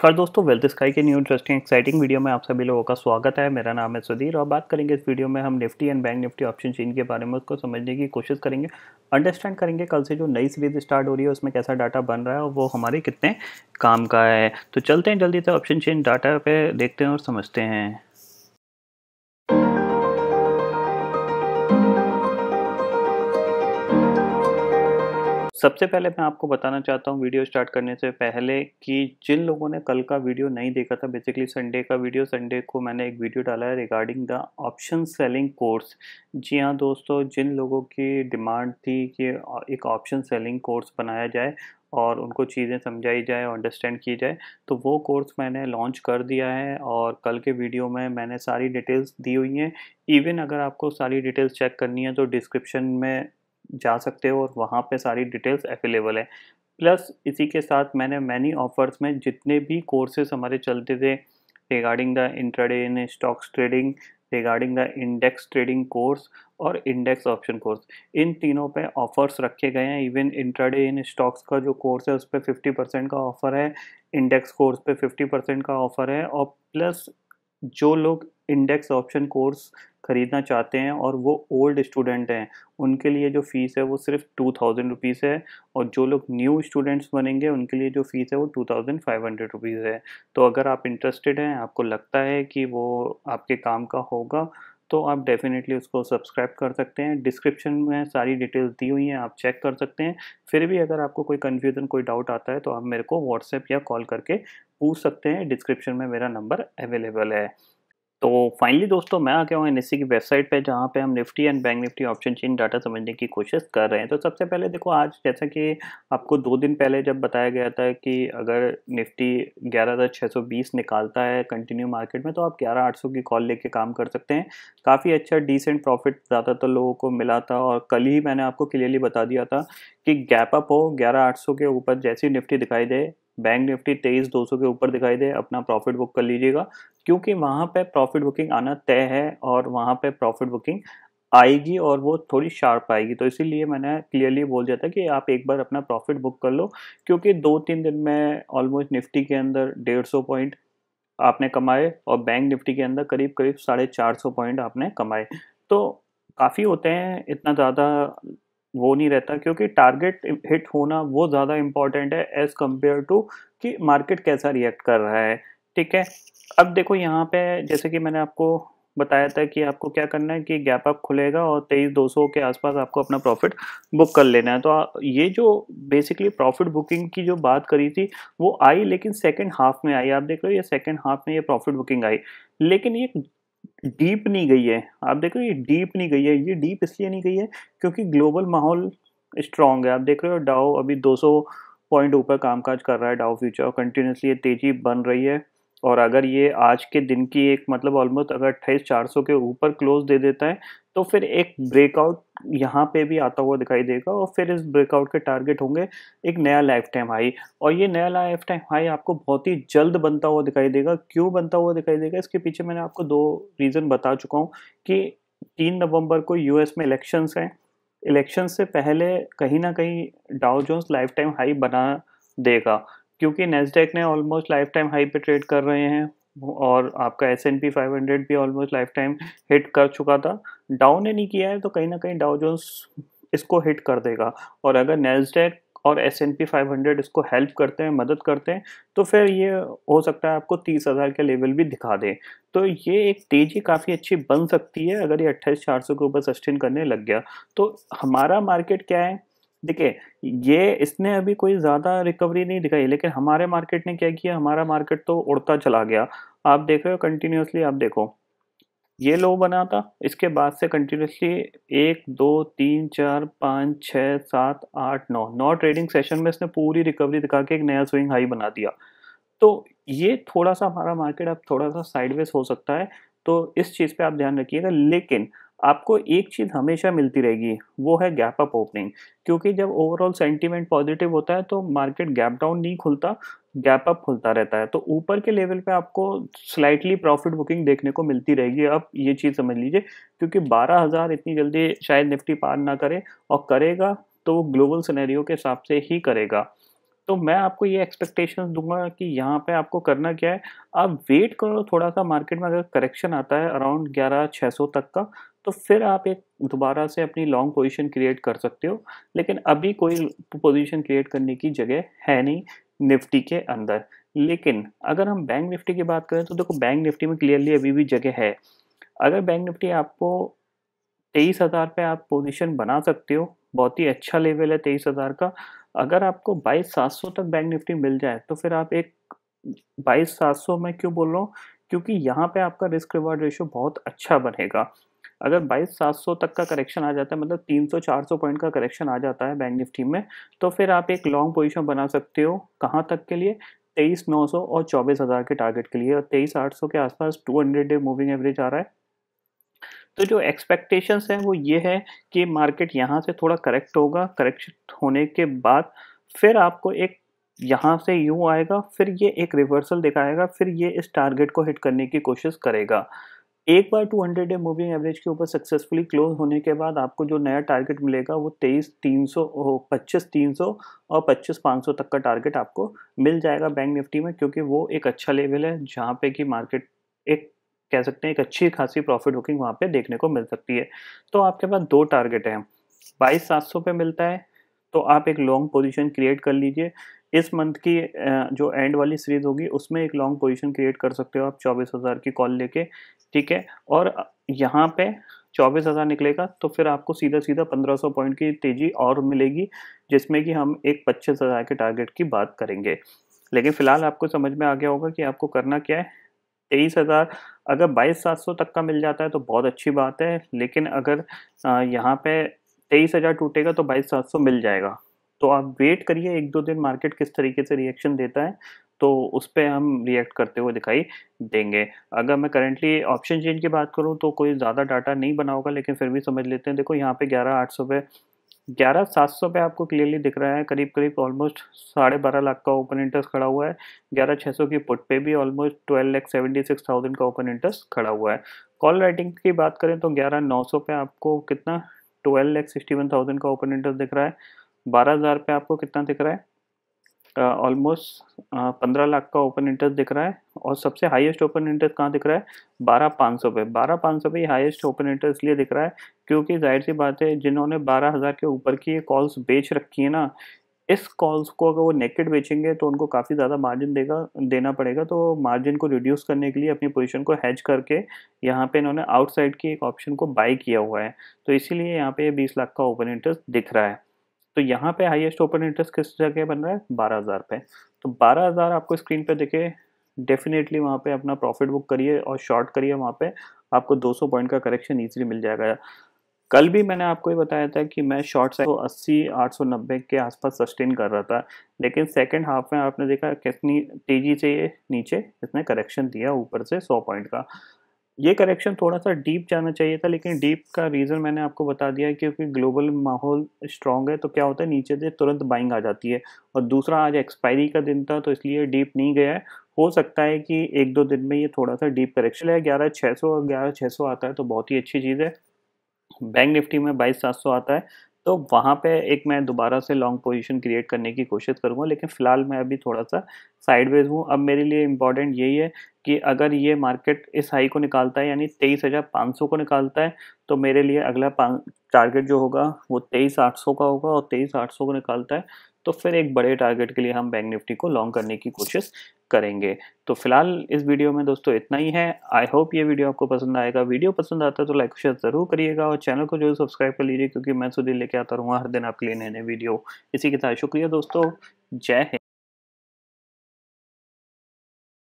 नमस्कार दोस्तों, wealth sky के न्यू इंटरेस्टिंग एक्साइटिंग वीडियो में आप सभी लोगों का स्वागत है। मेरा नाम है सुधीर और बात करेंगे इस वीडियो में हम Nifty and bank Nifty option chain के बारे में उसको समझने की कोशिश करेंगे, अंडरस्टैंड करेंगे कल से जो नई सीरीज स्टार्ट हो रही है उसमें कैसा डाटा बन रहा है और वो हमारे कितने काम का है। तो चलते हैं जल्दी से ऑप्शन चेन डाटा पे देखते हैं और समझते हैं। सबसे पहले मैं आपको बताना चाहता हूँ वीडियो स्टार्ट करने से पहले कि जिन लोगों ने कल का वीडियो नहीं देखा था, बेसिकली संडे का वीडियो, संडे को मैंने एक वीडियो डाला है regarding the option selling course. जी हाँ दोस्तों, जिन लोगों की डिमांड थी कि एक ऑप्शन सेलिंग कोर्स बनाया जाए और उनको चीज़ें समझाई जाए और अंडरस्टैंड की जाए, तो वो कोर्स मैंने लॉन्च कर दिया है और कल के वीडियो में मैंने सारी डिटेल्स दी हुई हैं। इवन अगर आपको सारी डिटेल्स चेक करनी है तो डिस्क्रिप्शन में जा सकते हो और वहाँ पे सारी डिटेल्स अवेलेबल है। प्लस इसी के साथ मैंने मैनी ऑफर्स में जितने भी कोर्सेज हमारे चलते थे regarding the intraday in stocks trading, regarding the index trading course और इंडेक्स ऑप्शन कोर्स, इन तीनों पे ऑफर्स रखे गए हैं। इवन इंट्राडे इन स्टॉक्स का जो कोर्स है उस पर 50% का ऑफर है, इंडेक्स कोर्स पे 50% का ऑफर है और प्लस जो लोग इंडेक्स ऑप्शन कोर्स खरीदना चाहते हैं और वो ओल्ड स्टूडेंट हैं उनके लिए जो फ़ीस है वो सिर्फ 2000 रुपीज़ है और जो लोग न्यू स्टूडेंट्स बनेंगे उनके लिए जो फ़ीस है वो 2500 रुपीज़ है। तो अगर आप इंटरेस्टेड हैं, आपको लगता है कि वो आपके काम का होगा, तो आप डेफिनेटली उसको सब्सक्राइब कर सकते हैं। डिस्क्रिप्शन में सारी डिटेल्स दी हुई हैं, आप चेक कर सकते हैं। फिर भी अगर आपको कोई कन्फ्यूज़न, कोई डाउट आता है तो आप मेरे को व्हाट्सएप या कॉल करके पूछ सकते हैं। डिस्क्रिप्शन में मेरा नंबर अवेलेबल है। तो फाइनली दोस्तों, मैं आ गया हूँ एनएससी की वेबसाइट पे जहाँ पे हम Nifty and bank Nifty option chain data समझने की कोशिश कर रहे हैं। तो सबसे पहले देखो, आज जैसा कि आपको 2 दिन पहले जब बताया गया था कि अगर निफ्टी 11,620 निकालता है कंटिन्यू मार्केट में तो आप 11,800 की कॉल लेके काम कर सकते हैं। काफ़ी अच्छा डिसेंट प्रॉफिट ज़्यादातर लोगों को मिला था और कल ही मैंने आपको क्लियरली बता दिया था कि गैप अप हो 11,800 के ऊपर जैसी निफ्टी दिखाई दे, बैंक निफ्टी 23,200 के ऊपर दिखाई दे, अपना प्रॉफिट बुक कर लीजिएगा क्योंकि वहाँ पे प्रॉफिट बुकिंग आना तय है और वहाँ पे प्रॉफिट बुकिंग आएगी और वो थोड़ी शार्प आएगी। तो इसीलिए मैंने क्लियरली बोल दिया था कि आप एक बार अपना प्रॉफिट बुक कर लो क्योंकि 2-3 दिन में ऑलमोस्ट निफ्टी के अंदर 150 पॉइंट आपने कमाए और बैंक निफ्टी के अंदर करीब करीब 450 पॉइंट आपने कमाए। तो काफ़ी होते हैं, इतना ज़्यादा वो नहीं रहता क्योंकि टारगेट हिट होना वो ज़्यादा इम्पोर्टेंट है एज़ कम्पेयर टू कि मार्केट कैसा रिएक्ट कर रहा है। ठीक है, अब देखो यहाँ पे जैसे कि मैंने आपको बताया था कि आपको क्या करना है कि गैप अप खुलेगा और 23,200 के आसपास आपको अपना प्रॉफिट बुक कर लेना है। तो ये जो बेसिकली प्रॉफिट बुकिंग की जो बात करी थी वो आई, लेकिन सेकंड हाफ में आई। आप देख रहे हो ये सेकंड हाफ में ये प्रॉफिट बुकिंग आई, लेकिन ये डीप नहीं गई है। आप देखो ये डीप नहीं गई है। ये डीप इसलिए नहीं गई है क्योंकि ग्लोबल माहौल स्ट्रांग है। आप देख रहे हो डाउ अभी 200 पॉइंट ऊपर कामकाज कर रहा है, डाउ फ्यूचर कंटिन्यूसली ये तेजी बन रही है और अगर ये आज के दिन की एक मतलब ऑलमोस्ट अगर 28,400 के ऊपर क्लोज दे देता है तो फिर एक ब्रेकआउट यहाँ पे भी आता हुआ दिखाई देगा और फिर इस ब्रेकआउट के टारगेट होंगे एक नया लाइफ टाइम हाई और ये नया लाइफ टाइम हाई आपको बहुत ही जल्द बनता हुआ दिखाई देगा। क्यों बनता हुआ दिखाई देगा, इसके पीछे मैंने आपको 2 रीज़न बता चुका हूँ कि 3 नवंबर को यूएस में इलेक्शंस हैं। इलेक्शन से पहले कहीं ना कहीं Dow Jones life time high बना देगा क्योंकि नेस्डेक ने ऑलमोस्ट लाइफ टाइम हाई पे ट्रेड कर रहे हैं और आपका S&P 500 भी ऑलमोस्ट लाइफ टाइम हिट कर चुका था। डाउ ने नहीं किया है तो कहीं ना कहीं डाउ जोन्स इसको हिट कर देगा और अगर नेस्डेक और S&P 500 इसको हेल्प करते हैं, मदद करते हैं, तो फिर ये हो सकता है आपको 30,000 के लेवल भी दिखा दे। तो ये एक तेजी काफ़ी अच्छी बन सकती है अगर ये 28,400 के ऊपर सस्टेन करने लग गया। तो हमारा मार्केट क्या है, देखिए ये इसने अभी कोई ज़्यादा रिकवरी नहीं दिखाई, लेकिन हमारे मार्केट ने क्या किया, हमारा मार्केट तो उड़ता चला गया। आप देख रहे हो कंटिन्यूसली, आप देखो ये लो बना था, इसके बाद से कंटिन्यूसली 1 2 3 4 5 6 7 8 9 ट्रेडिंग सेशन में इसने पूरी रिकवरी दिखा के एक नया स्विंग हाई बना दिया। तो ये थोड़ा-सा हमारा मार्केट अब थोड़ा-सा साइडवेज हो सकता है, तो इस चीज़ पे आप ध्यान रखिएगा। लेकिन आपको एक चीज़ हमेशा मिलती रहेगी, वो है गैप अप ओपनिंग, क्योंकि जब ओवरऑल सेंटीमेंट पॉजिटिव होता है तो मार्केट गैप डाउन नहीं खुलता, गैप अप खुलता रहता है। तो ऊपर के लेवल पे आपको स्लाइटली प्रॉफिट बुकिंग देखने को मिलती रहेगी। आप ये चीज़ समझ लीजिए क्योंकि 12,000 इतनी जल्दी शायद निफ्टी पार ना करे और करेगा तो वो ग्लोबल सिनेरियो के हिसाब से ही करेगा। तो मैं आपको ये एक्सपेक्टेशंस दूँगा कि यहाँ पे आपको करना क्या है, आप वेट करो थोड़ा-सा मार्केट में अगर करेक्शन आता है अराउंड 11,600 तक का, तो फिर आप एक दोबारा से अपनी लॉन्ग पोज़ीशन क्रिएट कर सकते हो। लेकिन अभी कोई पोज़ीशन क्रिएट करने की जगह है नहीं निफ्टी के अंदर। लेकिन अगर हम बैंक निफ्टी की बात करें तो देखो बैंक निफ्टी में क्लियरली अभी भी जगह है। अगर बैंक निफ्टी आपको 23,000 पे आप पोज़ीशन बना सकते हो, बहुत ही अच्छा लेवल है 23,000 का। अगर आपको 22,700 तक बैंक निफ्टी मिल जाए, तो फिर आप एक 22,700 मैं क्यों बोल रहा हूँ? क्योंकि यहाँ पे आपका रिस्क रिवार्ड रेशियो बहुत अच्छा बनेगा। अगर 22,700 तक का करेक्शन आ जाता है मतलब 300-400 पॉइंट का करेक्शन आ जाता है बैंक निफ्टी में, तो फिर आप एक लॉन्ग पोज़ीशन बना सकते हो, कहाँ तक के लिए? 23,900 और 24,000 के टारगेट के लिए और 23,800 के आसपास 200 डे मूविंग एवरेज आ रहा है। तो जो एक्सपेक्टेशंस हैं वो ये है कि मार्केट यहाँ से थोड़ा करेक्ट होगा, करेक्शन होने के बाद फिर आपको एक यहाँ से यूँ आएगा, फिर ये एक रिवर्सल दिखाएगा, फिर ये इस टारगेट को हिट करने की कोशिश करेगा। एक बार 200 डे मूविंग एवरेज के ऊपर सक्सेसफुली क्लोज होने के बाद आपको जो नया टारगेट मिलेगा वो 23,300 25,300 और 25,500 तक का टारगेट आपको मिल जाएगा बैंक निफ्टी में, क्योंकि वो एक अच्छा लेवल है जहाँ पे कि मार्केट एक कह सकते हैं एक अच्छी खासी प्रॉफिट बुकिंग वहाँ पे देखने को मिल सकती है। तो आपके पास 2 टारगेट हैं, 22,700 पे मिलता है, तो आप एक लॉन्ग पोजीशन क्रिएट कर लीजिए। इस मंथ की जो एंड वाली सीरीज़ होगी उसमें एक लॉन्ग पोजीशन क्रिएट कर सकते हो आप 24,000 की कॉल लेके, ठीक है? और यहाँ पे 24,000 निकलेगा तो फिर आपको सीधा-सीधा 1,500 पॉइंट की तेज़ी और मिलेगी, जिसमें कि हम एक 25,000 के टारगेट की बात करेंगे। लेकिन फ़िलहाल आपको समझ में आ गया होगा कि आपको करना क्या है। 23,000 अगर 22,700 तक का मिल जाता है तो बहुत अच्छी बात है, लेकिन अगर यहाँ पे 23,000 टूटेगा तो 22,700 मिल जाएगा। तो आप वेट करिए 1-2 दिन मार्केट किस तरीके से रिएक्शन देता है, तो उस पे हम रिएक्ट करते हुए दिखाई देंगे। अगर मैं करंटली ऑप्शन चेन की बात करूँ तो कोई ज़्यादा डाटा नहीं बना होगा, लेकिन फिर भी समझ लेते हैं। देखो यहाँ पे 11,800 पे 11,700 पे आपको क्लियरली दिख रहा है, करीब-करीब ऑलमोस्ट 12.5 लाख का ओपन इंटरेस्ट खड़ा हुआ है। 11,600 की पुट पे भी ऑलमोस्ट 12,76,000 का ओपन इंटरेस्ट खड़ा हुआ है। कॉल राइटिंग की बात करें तो 11,900 पे आपको कितना 12,61,000 का ओपन इंटरेस्ट दिख रहा है। 12,000 पे आपको कितना दिख रहा है? ऑलमोस्ट 15 लाख का ओपन इंटरेस्ट दिख रहा है और सबसे हाईएस्ट ओपन इंटरेस्ट कहाँ दिख रहा है? 12,500 पे। 12,500 पे ये हाईएस्ट ओपन इंटरेस्ट इसलिए दिख रहा है क्योंकि ज़ाहिर-सी बात है जिन्होंने 12,000 के ऊपर की ये कॉल्स बेच रखी है ना, इस कॉल्स को अगर वो नेकेड बेचेंगे तो उनको काफ़ी ज़्यादा मार्जिन देना पड़ेगा। तो मार्जिन को रिड्यूस करने के लिए अपनी पोज़ीशन को हेज करके यहाँ पे इन्होंने आउटसाइड की एक ऑप्शन को बाय किया हुआ है। तो इसीलिए यहाँ पे 20 लाख का ओपन इंटरेस्ट दिख रहा है। तो यहाँ पे हाईएस्ट ओपन इंटरेस्ट किस जगह बन रहा है? 12,000 पे। तो 12,000 आपको स्क्रीन पे दिखे, डेफ़िनेटली वहाँ पे अपना प्रॉफ़िट बुक करिए और शॉर्ट करिए वहाँ पे, आपको 200 पॉइंट का करेक्शन ईज़िली मिल जाएगा। कल भी मैंने आपको ये बताया था कि मैं शॉर्ट साइड को 80, 890 के आसपास सस्टेन कर रहा था, लेकिन सेकंड हाफ में आपने देखा कितनी तेज़ी से ये नीचे इसने करेक्शन दिया ऊपर से 100 पॉइंट का। ये करेक्शन थोड़ा-सा डीप जाना चाहिए था, लेकिन डीप का रीज़न मैंने आपको बता दिया है क्योंकि ग्लोबल माहौल स्ट्रॉन्ग है, तो क्या होता है नीचे से तुरंत बाइंग आ जाती है और दूसरा आज एक्सपायरी का दिन था तो इसलिए डीप नहीं गया है। हो सकता है कि 1-2 दिन में ये थोड़ा-सा डीप करेक्शन है। 11,600 और 11,600 आता है तो बहुत ही अच्छी चीज़ है। बैंक निफ्टी में 22,700 आता है, तो वहाँ पे एक मैं दोबारा से लॉन्ग पोजीशन क्रिएट करने की कोशिश करूँगा, लेकिन फ़िलहाल मैं अभी थोड़ा-सा साइडवेज़ हूँ। अब मेरे लिए इम्पोर्टेंट यही है कि अगर ये मार्केट इस हाई को निकालता है यानी 23,500 को निकालता है, तो मेरे लिए अगला टारगेट जो होगा वो 23,800 का होगा और 23,800 को निकालता है, तो फिर एक बड़े टारगेट के लिए हम बैंक निफ्टी को लॉन्ग करने की कोशिश करेंगे। तो फिलहाल इस वीडियो में दोस्तों इतना ही है। आई होप ये वीडियो आपको पसंद आएगा। वीडियो पसंद आता है तो लाइक शेयर ज़रूर करिएगा और चैनल को जो सब्सक्राइब कर लीजिए, क्योंकि मैं सुधीर लेके आता रहूँगा हर दिन आपके लिए नए-नए वीडियो। इसी के साथ शुक्रिया दोस्तों। जय हिंद।